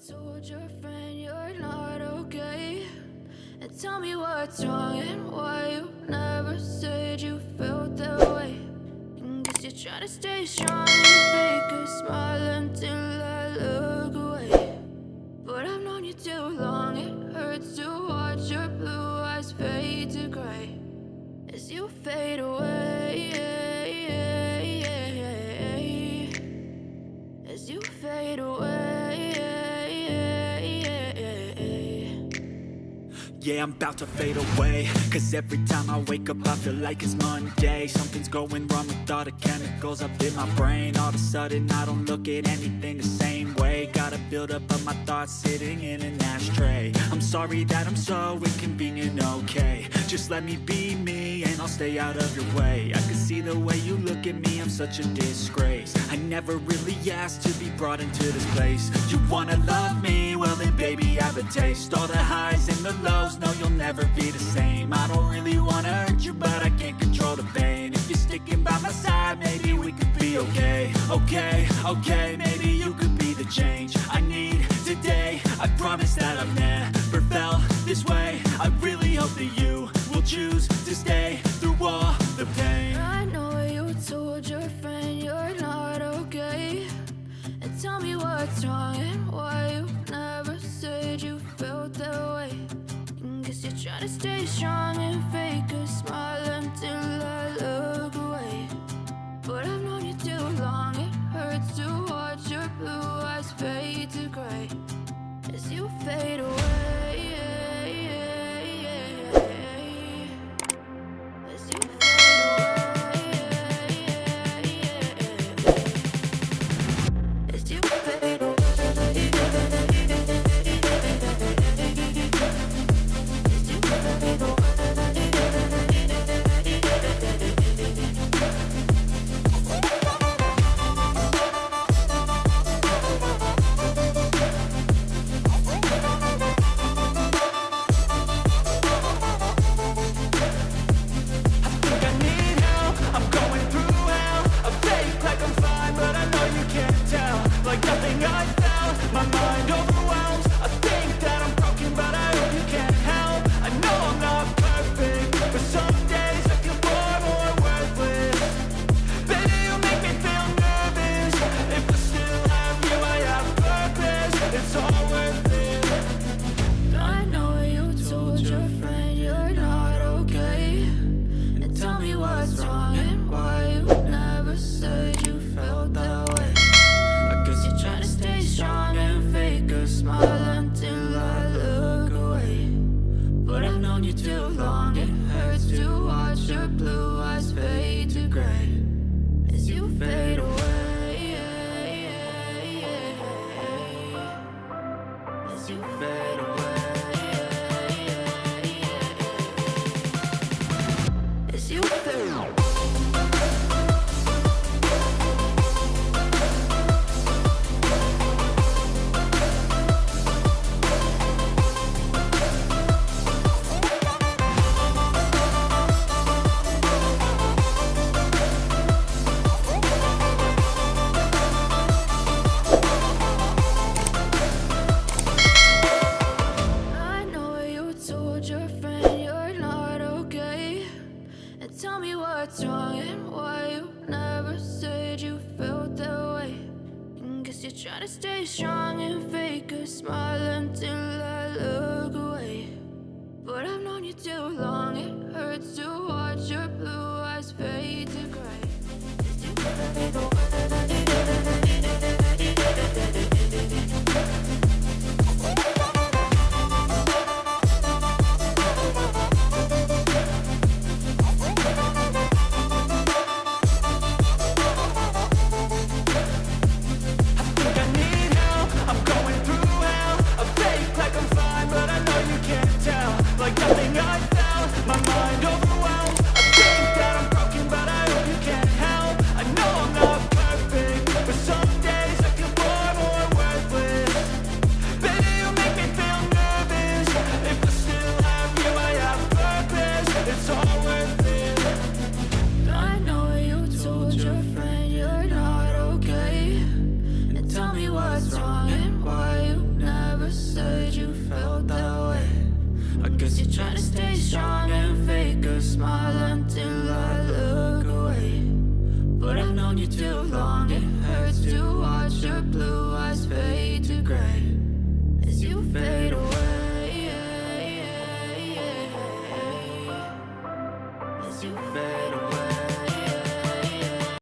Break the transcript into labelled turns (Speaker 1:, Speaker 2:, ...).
Speaker 1: told your friend you're not okay? And tell me what's wrong and why you never said you felt that way. And guess you're trying to stay strong and fake a smile until I look away. But I've known you too long, it hurts to watch your blue eyes fade to gray as you fade away, as you fade away.
Speaker 2: Yeah, I'm about to fade away, cause every time I wake up I feel like it's Monday. Something's going wrong with all the chemicals up in my brain. All of a sudden I don't look at anything the same way. Gotta build up of my thoughts sitting in an ashtray. I'm sorry that I'm so inconvenient, okay? Just let me be me and I'll stay out of your way. I can see the way you look at me, I'm such a disgrace. I never really asked to be brought into this place. You wanna love me? Well then baby have a taste. All the highs and the lows, no you'll never be the same. I don't really wanna hurt you but I can't control the pain. If you're sticking by my side maybe we could be okay. Okay, maybe you could be the change I need today. I promise that I've never felt this way. I really hope that you will choose to stay through all the pain.
Speaker 1: I know you told your friend you're not okay. And tell me what's wrong and why you never said you felt that way. And guess you're trying to stay strong and fake a smile until I look away. But I've known you too long, it hurts to watch your blue eyes fade to gray as you fade away, as you fade away, as you fade away. Try to stay strong and fake a smile until I look away. But I've known you too long, it hurts to watch your blue eyes fade to gray.
Speaker 2: Like nothing I felt, my mind overwhelmed.
Speaker 1: Guess you're trying to stay strong and fake a smile until I look away. But I've known you too long, it hurts to watch your blue eyes fade to gray as you fade away.